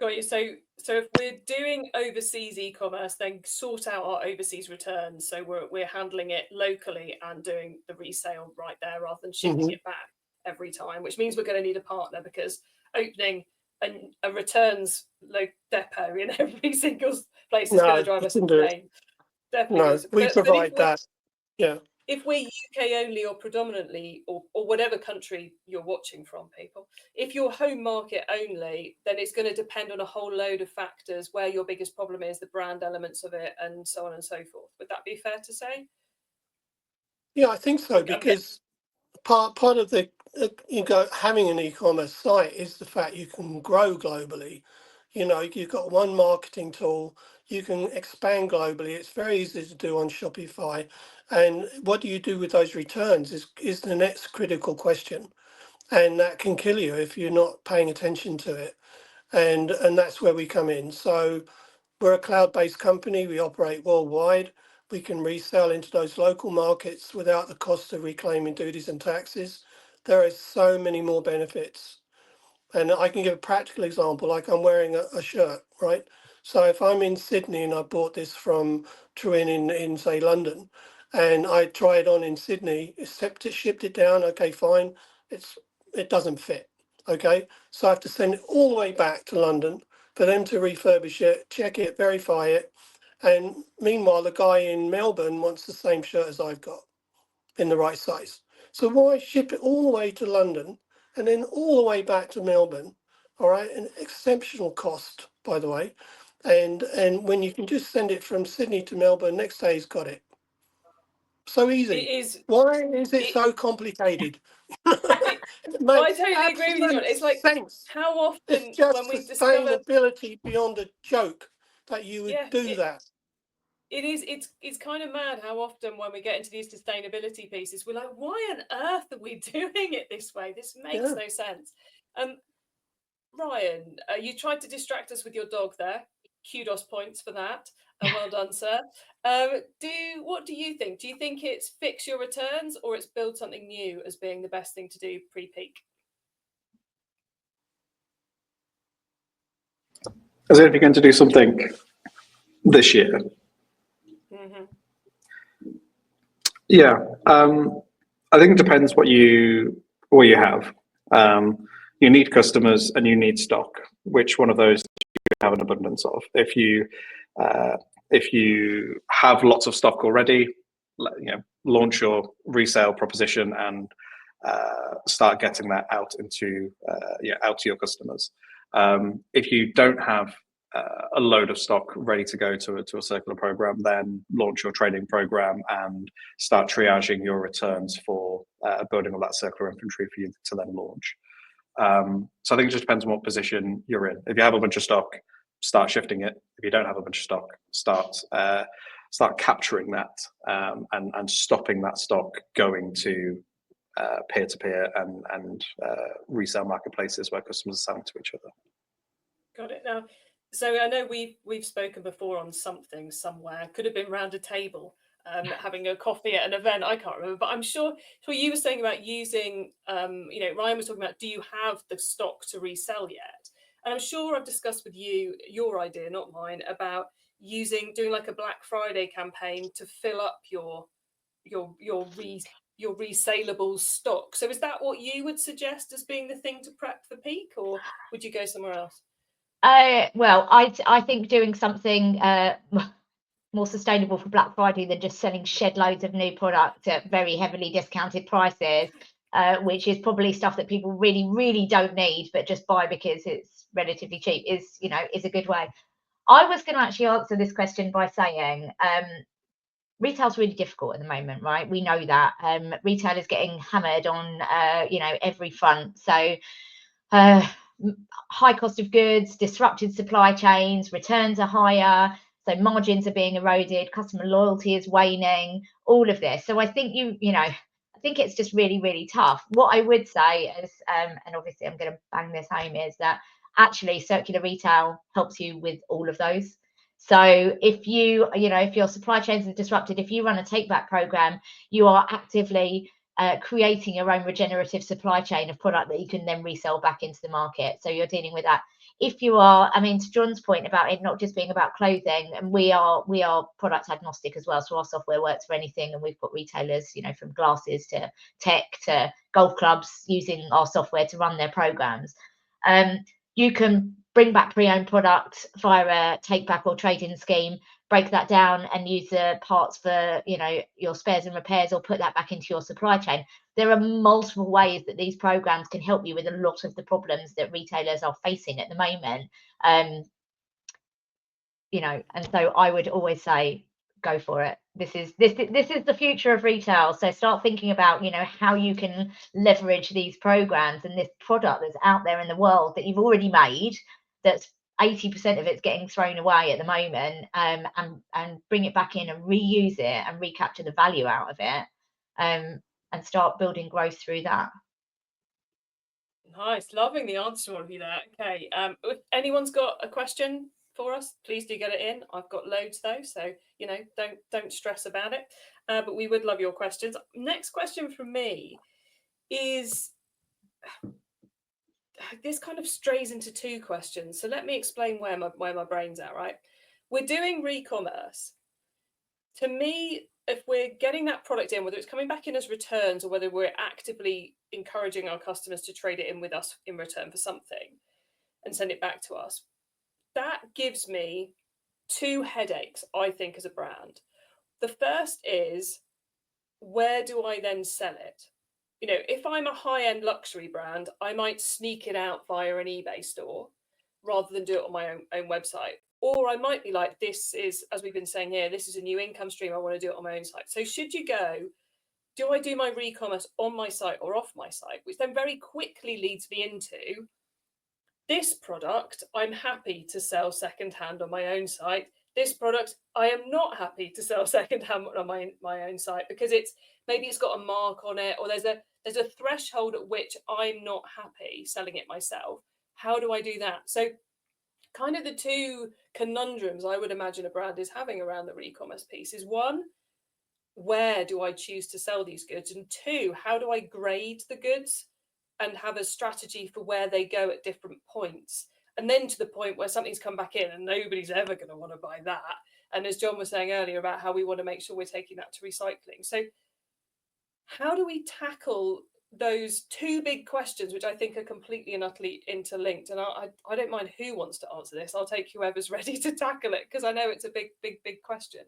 Got you. So if we're doing overseas e-commerce, then sort out our overseas returns. So we're handling it locally and doing the resale right there rather than shipping it back every time, which means we're going to need a partner, because opening a returns depot in every single place is going to drive us insane. Definitely. No, we provide that. Yeah. If we're UK only or predominantly, or whatever country you're watching from, people, if you're home market only, then it's going to depend on a whole load of factors, where your biggest problem is, the brand elements of it, and so on and so forth. Would that be fair to say? Yeah, I think so, because part of the having an e-commerce site is the fact you can grow globally. You know, you've got one marketing tool, you can expand globally. It's very easy to do on Shopify. And what do you do with those returns is the next critical question. And that can kill you if you're not paying attention to it. And that's where we come in. So we're a cloud-based company. We operate worldwide. We can resell into those local markets without the cost of reclaiming duties and taxes. There are so many more benefits. And I can give a practical example, like I'm wearing a shirt, right? So if I'm in Sydney and I bought this from Tern in say London, and I try it on in Sydney, shipped it down, okay, fine. It doesn't fit, okay? So I have to send it all the way back to London for them to refurbish it, check it, verify it. And meanwhile, the guy in Melbourne wants the same shirt as I've got in the right size. So why ship it all the way to London and then all the way back to Melbourne? All right, an exceptional cost, by the way. And when you can just send it from Sydney to Melbourne, next day he's got it. So easy. It is. Why is it so complicated? It I makes totally agree with you, John. It's like, sense. how often It's just when we discover sustainability beyond a joke that you would do that. It is. It's kind of mad how often when we get into these sustainability pieces, we're like, why on earth are we doing it this way? This makes no sense. Ryan, you tried to distract us with your dog there. Kudos points for that. Well done, sir. What do you think? Do you think it's fix your returns, or it's build something new as being the best thing to do pre-peak? As if you're going to do something this year. Yeah, I think it depends what you have. You need customers and you need stock. Which one of those do you have an abundance of? If you have lots of stock already, launch your resale proposition and start getting that out into out to your customers. If you don't have a load of stock ready to go to a circular program, then launch your trading program and start triaging your returns for building all that circular inventory for you to then launch. So I think it just depends on what position you're in. If you have a bunch of stock, start shifting it. If you don't have a bunch of stock, start capturing that and stopping that stock going to peer-to-peer and resale marketplaces where customers are selling to each other. Got it. Now, so I know we've spoken before on something somewhere. Could have been round a table, having a coffee at an event. I can't remember, but I'm sure. So you were saying about using, Ryan was talking about, do you have the stock to resell yet? And I'm sure I've discussed with you your idea, not mine, about doing like a Black Friday campaign to fill up your resaleable stock. So is that what you would suggest as being the thing to prep for peak, or would you go somewhere else? Well, I think doing something more sustainable for Black Friday than just selling shed loads of new product at very heavily discounted prices, which is probably stuff that people really, really don't need, but just buy because it's relatively cheap, is a good way. I was going to actually answer this question by saying, retail's really difficult at the moment, right? We know that. Retail is getting hammered on, every front. So high cost of goods, disrupted supply chains, returns are higher, so margins are being eroded, customer loyalty is waning, all of this. So I think I think it's just really, really tough. What I would say is, and obviously I'm going to bang this home, is that actually circular retail helps you with all of those. So if if your supply chains are disrupted, if you run a take back program, you are actively creating your own regenerative supply chain of product that you can then resell back into the market. So you're dealing with that. If you are, I mean, to John's point about it not just being about clothing, and we are product agnostic as well. So our software works for anything, and we've got retailers, from glasses to tech to golf clubs using our software to run their programs. You can bring back pre-owned product via a take back or trade-in scheme, break that down and use the parts for your spares and repairs, or put that back into your supply chain. There are multiple ways that these programs can help you with a lot of the problems that retailers are facing at the moment. And so I would always say, go for it. This is the future of retail. So start thinking about how you can leverage these programs and this product that's out there in the world that you've already made, that's 80% of it's getting thrown away at the moment, and bring it back in and reuse it and recapture the value out of it, and start building growth through that. Nice, loving the answer to all of you there. Okay, if anyone's got a question for us, please do get it in. I've got loads though, so don't stress about it. But we would love your questions. Next question from me is, this kind of strays into two questions. So let me explain where my brain's at, right? We're doing Recommerce. To me, if we're getting that product in, whether it's coming back in as returns or whether we're actively encouraging our customers to trade it in with us in return for something and send it back to us, that gives me two headaches, I think, as a brand. The first is, where do I then sell it? If I'm a high-end luxury brand, I might sneak it out via an eBay store rather than do it on my own website. Or I might be like, this is, as we've been saying here, this is a new income stream, I want to do it on my own site. So should you go, do I do my Recommerce on my site or off my site? Which then very quickly leads me into, this product I'm happy to sell secondhand on my own site. This product I am not happy to sell secondhand on my own site, because maybe it's got a mark on it, or there's a threshold at which I'm not happy selling it myself. How do I do that? So kind of the two conundrums I would imagine a brand is having around the Recommerce piece is, one, where do I choose to sell these goods? And two, how do I grade the goods and have a strategy for where they go at different points? And then to the point where something's come back in and nobody's ever going to want to buy that. And as John was saying earlier about how we want to make sure we're taking that to recycling. So how do we tackle those two big questions, which I think are completely and utterly interlinked? And I don't mind who wants to answer this. I'll take whoever's ready to tackle it, because I know it's a big question.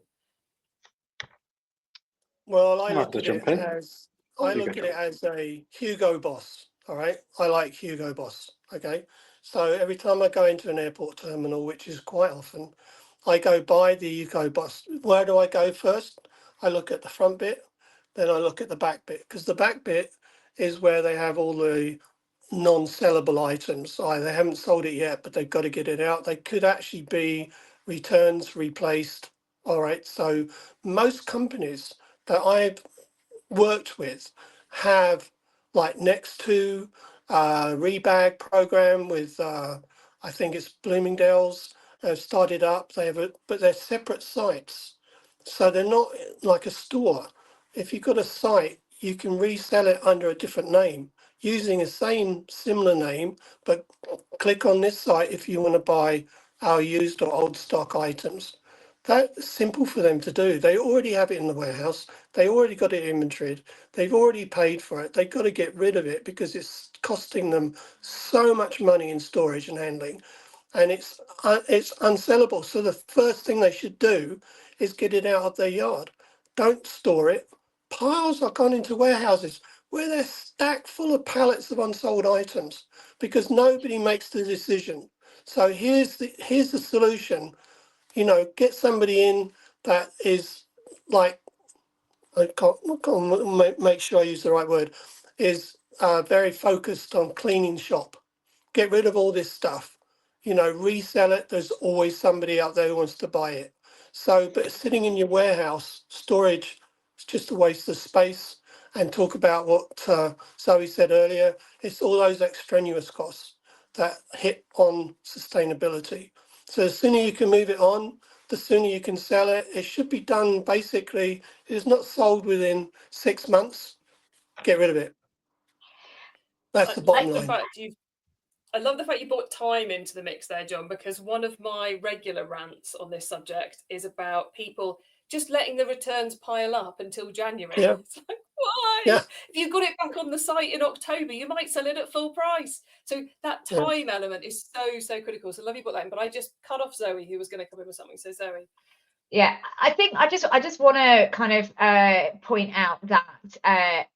Well, I look at it as a Hugo Boss. All right, I like Hugo Boss. Okay, so every time I go into an airport terminal, which is quite often, I go by the Hugo Boss. Where do I go first? I look at the front bit, then I look at the back bit, because the back bit is where they have all the non-sellable items. They haven't sold it yet, but they've got to get it out. They could actually be returns, replaced. All right, so most companies that I've worked with have, like, next to Rebag program with I think it's Bloomingdale's, started up. But they're separate sites, so they're not like a store. If you've got a site, you can resell it under a different name using the same similar name, but click on this site if you want to buy our used or old stock items. That's simple for them to do. They already have it in the warehouse. They already got it inventoried. They've already paid for it. They've got to get rid of it because it's costing them so much money in storage and handling, and it's unsellable. So the first thing they should do is get it out of their yard. Don't store it. Piles are gone into warehouses where they're stacked full of pallets of unsold items because nobody makes the decision. So here's the solution. Get somebody in that is like, I can't make sure I use the right word, is very focused on cleaning shop. Get rid of all this stuff, resell it. There's always somebody out there who wants to buy it. So, but sitting in your warehouse, storage, it's just a waste of space. And talk about what Zoe said earlier, it's all those extraneous costs that hit on sustainability. So the sooner you can move it on, the sooner you can sell it. It should be done basically, if it's not sold within 6 months, get rid of it. That's I the bottom love the line. fact I love the fact you brought time into the mix there, John, because one of my regular rants on this subject is about people just letting the returns pile up until January. Yeah, It's like, why? yeah, If you've got it back on the site in October, you might sell it at full price. So that yeah. time element is so critical. So love you brought that in, but I just cut off Zoe, who was going to come in with something. So Zoe. Yeah, I think I just want to kind of point out that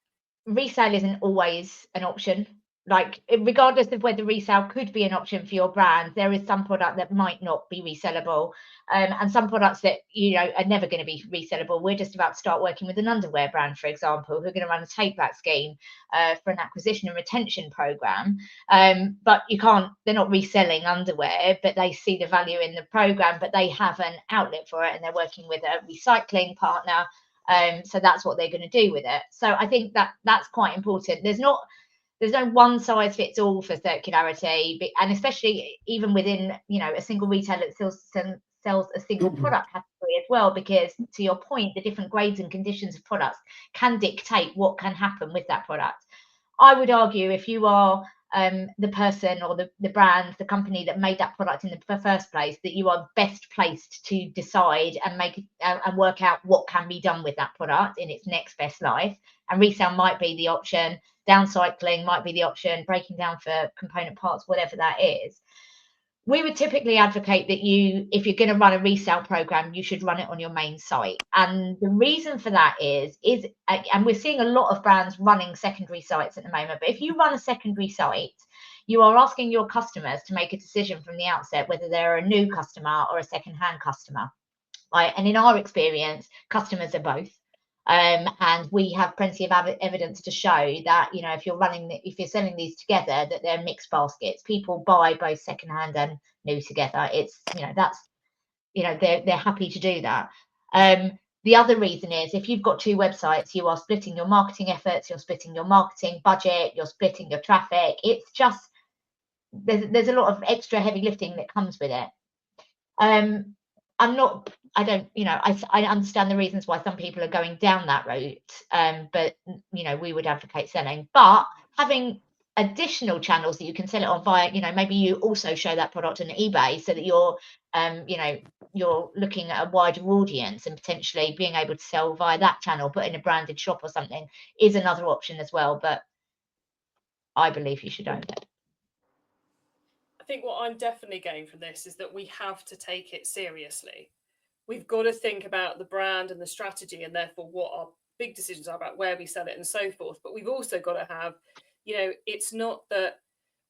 resale isn't always an option. Like, regardless of whether resale could be an option for your brand, there is some product that might not be resellable, and some products that are never going to be resellable. We're just about to start working with an underwear brand, for example, who are going to run a take back scheme for an acquisition and retention program. But they're not reselling underwear, but they see the value in the program, but they have an outlet for it, and they're working with a recycling partner. So that's what they're going to do with it. So I think that's quite important. There's no one size fits all for circularity, and especially even within a single retailer that sells a single product category as well, because to your point, the different grades and conditions of products can dictate what can happen with that product. I would argue, if you are the person or the brand, the company that made that product in the first place, that you are best placed to decide and make and work out what can be done with that product in its next best life. And resale might be the option, downcycling might be the option, breaking down for component parts, whatever that is. We would typically advocate that if you're going to run a resale program, you should run it on your main site. And the reason for that is, and we're seeing a lot of brands running secondary sites at the moment, but if you run a secondary site, you are asking your customers to make a decision from the outset whether they're a new customer or a second-hand customer. Right? And in our experience, customers are both. And we have plenty of evidence to show that if you're selling these together, that they're mixed baskets. People buy both secondhand and new together. It's they're happy to do that. The other reason is, if you've got two websites, you are splitting your marketing efforts, you're splitting your marketing budget, you're splitting your traffic. It's just there's a lot of extra heavy lifting that comes with it. I understand the reasons why some people are going down that route, but we would advocate selling. But having additional channels that you can sell it on via, maybe you also show that product on eBay, so that you're looking at a wider audience, and potentially being able to sell via that channel, put in a branded shop or something, is another option as well. But I believe you should own it. I think what I'm definitely getting from this is that we have to take it seriously. We've got to think about the brand and the strategy, and therefore what our big decisions are about where we sell it and so forth. But we've also got to have, it's not that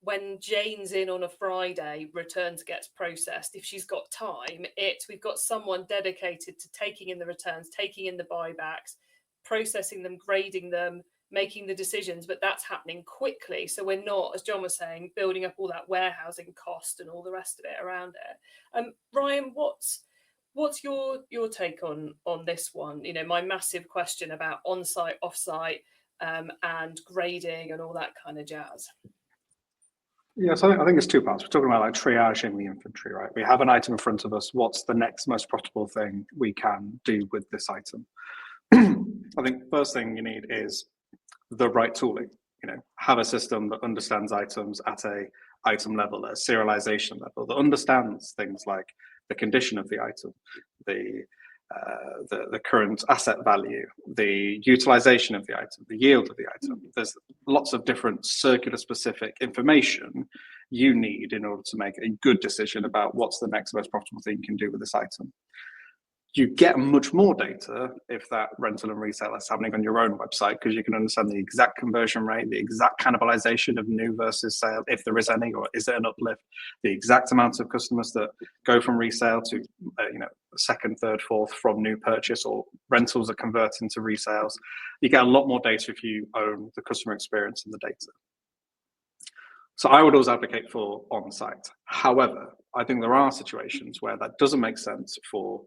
when Jane's in on a Friday, returns gets processed. If she's got time, we've got someone dedicated to taking in the returns, taking in the buybacks, processing them, grading them, making the decisions, but that's happening quickly. So we're not, as John was saying, building up all that warehousing cost and all the rest of it around it. Ryan, what's your take on this one? My massive question about on-site, off-site, and grading and all that kind of jazz. Yeah, so I think it's two parts. We're talking about triaging the inventory, right? We have an item in front of us. What's the next most profitable thing we can do with this item? I think the first thing you need is the right tooling. Have a system that understands items at a item level, a serialization level, that understands things like the condition of the item, the current asset value, the utilization of the item, the yield of the item. There's lots of different circular specific information you need in order to make a good decision about what's the next most profitable thing you can do with this item. You get much more data if that rental and resale is happening on your own website, because you can understand the exact conversion rate, the exact cannibalization of new versus sale, if there is any, or is there an uplift, the exact amount of customers that go from resale to second, third, fourth from new purchase, or rentals are converting to resales. You get a lot more data if you own the customer experience and the data. So I would always advocate for on-site. However, I think there are situations where that doesn't make sense for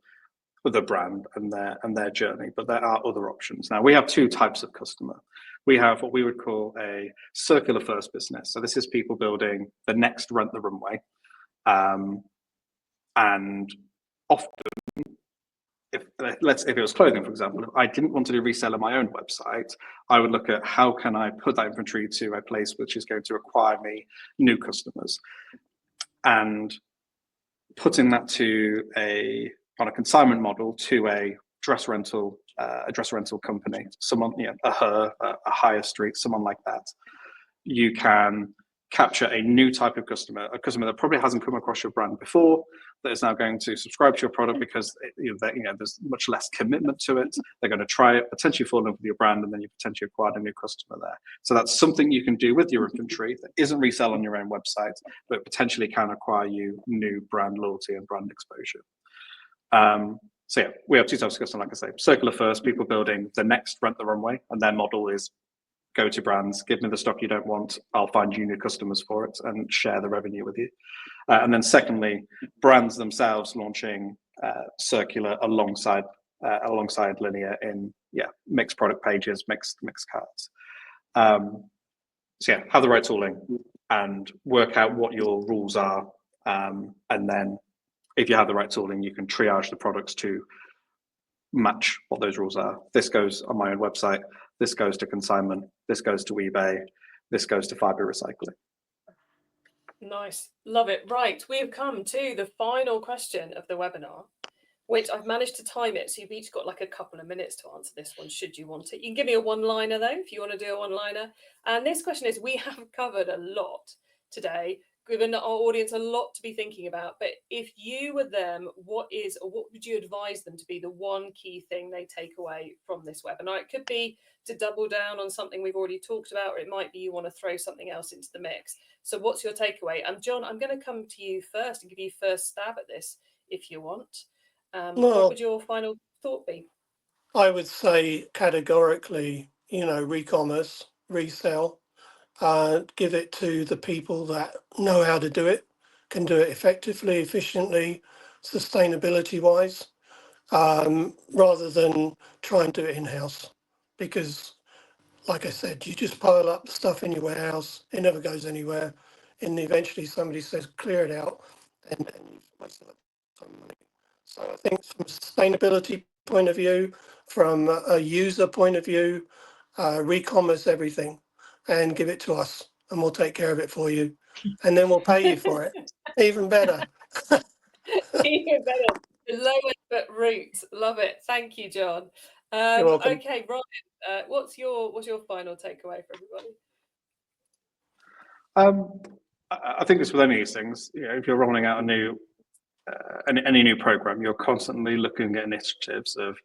the brand and their journey, but there are other options. Now, we have two types of customer. We have what we would call a circular first business. So this is people building the next Rent the Runway. And often, if it was clothing, for example, if I didn't want to do resale on my own website, I would look at how can I put that inventory to a place which is going to acquire me new customers, and putting that to on a consignment model to a dress rental company, someone, a higher street, someone like that. You can capture a new type of customer, a customer that probably hasn't come across your brand before, that is now going to subscribe to your product because there's much less commitment to it. They're going to try it, potentially fall in love with your brand, and then you potentially acquire a new customer there. So that's something you can do with your inventory that isn't resell on your own website, but potentially can acquire you new brand loyalty and brand exposure. So yeah, we have two types of customer, like I say, circular first, people building the next Rent the Runway, and their model is go to brands, give me the stock you don't want, I'll find you new customers for it and share the revenue with you. And then secondly, brands themselves launching circular alongside linear in mixed product pages, mixed carts. So yeah, have the right tooling and work out what your rules are, and then if you have the right tooling, you can triage the products to match what those rules are. This goes on my own website, this goes to consignment, this goes to eBay, this goes to fiber recycling. Nice, love it. Right, we have come to the final question of the webinar, which I've managed to time it, so you've each got like a couple of minutes to answer this one, should you want it. You can give me a one-liner though, if you want to do a one-liner. And this question is, we have covered a lot today, given our audience a lot to be thinking about, but if you were them, what would you advise them to be the one key thing they take away from this webinar? It could be to double down on something we've already talked about, or it might be you want to throw something else into the mix. So what's your takeaway? And John, I'm going to come to you first and give you first stab at this if you want. What would your final thought be? I would say categorically, Recommerce, resell, give it to the people that know how to do it, can do it effectively, efficiently, sustainability wise, rather than try and do it in-house. Because like I said, you just pile up stuff in your warehouse, it never goes anywhere, and eventually somebody says clear it out, and you've wasted some money. So I think from a sustainability point of view, from a user point of view, Recommerce everything and give it to us, and we'll take care of it for you, and then we'll pay you for it. Even better. Even better. The low effort route. Love it. Thank you, John. You're welcome. Okay, Ryan, what's your final takeaway for everybody? I think it's with any of these things. If you're rolling out any new program, you're constantly looking at initiatives of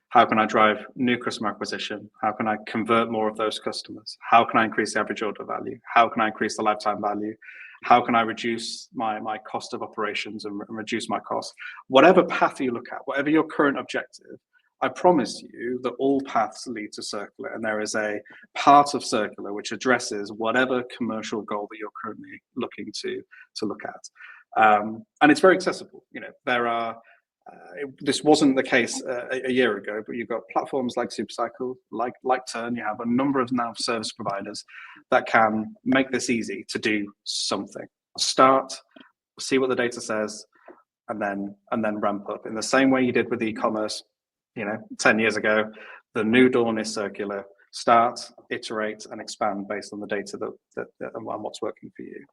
how can I drive new customer acquisition? How can I convert more of those customers? How can I increase the average order value? How can I increase the lifetime value? How can I reduce my cost of operations and reduce my cost? Whatever path you look at, whatever your current objective, I promise you that all paths lead to circular, and there is a part of circular which addresses whatever commercial goal that you're currently looking to look at. And it's very accessible. There are, this wasn't the case a year ago, but you've got platforms like SuperCycle, like Tern. You have a number of now service providers that can make this easy to do something. Start, see what the data says, and then ramp up in the same way you did with eCommerce 10 years ago. The new dawn is circular. Start, iterate, and expand based on the data that and what's working for you.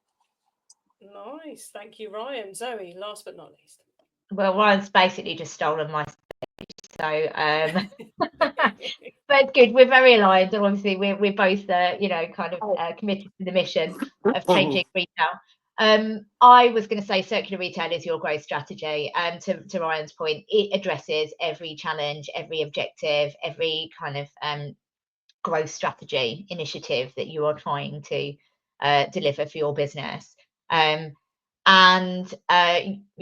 Nice, thank you, Ryan. Zoe, last but not least. Well, Ryan's basically just stolen my speech, so but good. We're very aligned, and obviously we're both kind of committed to the mission of changing retail. I was going to say circular retail is your growth strategy. To Ryan's point, it addresses every challenge, every objective, every kind of growth strategy initiative that you are trying to deliver for your business. You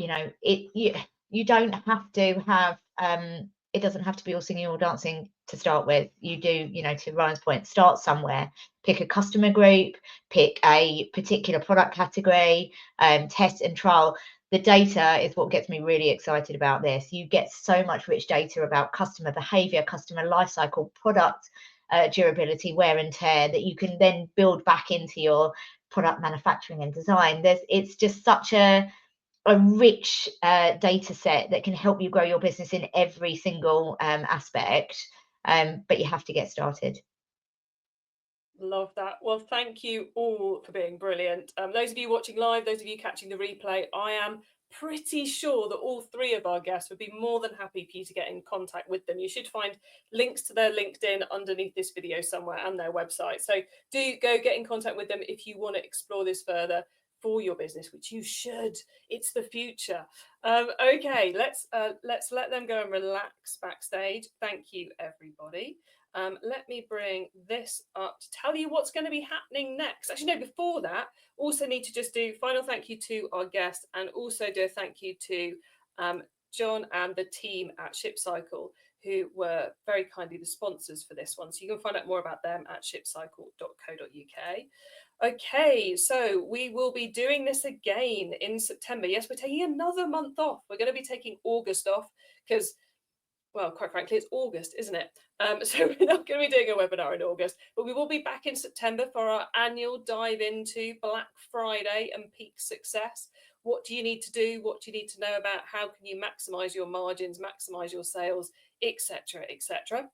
know, you don't have to have it doesn't have to be all singing or dancing to start with. You do, you know, to Ryan's point, start somewhere, pick a customer group, pick a particular product category, test and trial. The data is what gets me really excited about this. You get so much rich data about customer behavior, customer lifecycle, product durability, wear and tear, that you can then build back into your product manufacturing and design. It's just such a rich data set that can help you grow your business in every single aspect, but you have to get started. Love that. Well, thank you all for being brilliant. Those of you watching live, those of you catching the replay, I am pretty sure that all three of our guests would be more than happy for you to get in contact with them. You should find links to their LinkedIn underneath this video somewhere and their website. So do go get in contact with them if you want to explore this further for your business, which you should. It's the future. Okay, let's let them go and relax backstage. Thank you, everybody. Let me bring this up to tell you what's going to be happening next. Actually, no, before that, also need to just do final thank you to our guest and also do a thank you to John and the team at ShipCycle, who were very kindly the sponsors for this one. So you can find out more about them at shipcycle.co.uk. Okay, so we will be doing this again in September. Yes, we're taking another month off. We're going to be taking August off because, well, quite frankly, it's August, isn't it? So we're not going to be doing a webinar in August, but we will be back in September for our annual dive into Black Friday and peak success. What do you need to do? What do you need to know about? How can you maximize your margins, maximize your sales, etc., etc.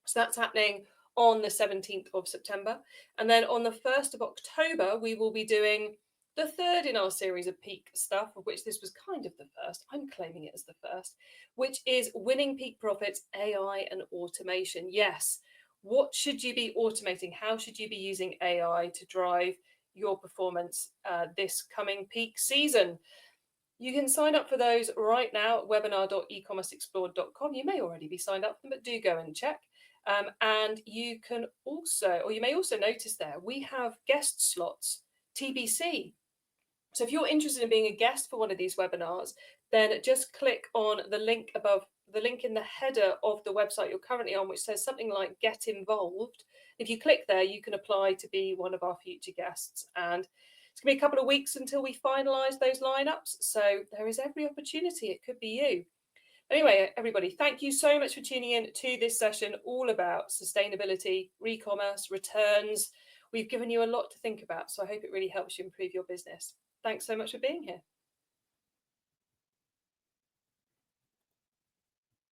So that's happening on the 17th of September. And then on the 1st of October, we will be doing the third in our series of peak stuff, of which this was kind of the first. I'm claiming it as the first, which is Winning Peak Profits, AI and Automation. Yes, what should you be automating? How should you be using AI to drive your performance this coming peak season? You can sign up for those right now at webinar.ecommerceexplored.com. You may already be signed up, but do go and check. And you can also, or you may also notice there, we have guest slots, TBC. So if you're interested in being a guest for one of these webinars, then just click on the link above, the link in the header of the website you're currently on, which says something like Get Involved. If you click there, you can apply to be one of our future guests. And it's going to be a couple of weeks until we finalise those lineups. So there is every opportunity. It could be you. Anyway, everybody, thank you so much for tuning in to this session all about sustainability, Recommerce, returns. We've given you a lot to think about, so I hope it really helps you improve your business. Thanks so much for being here.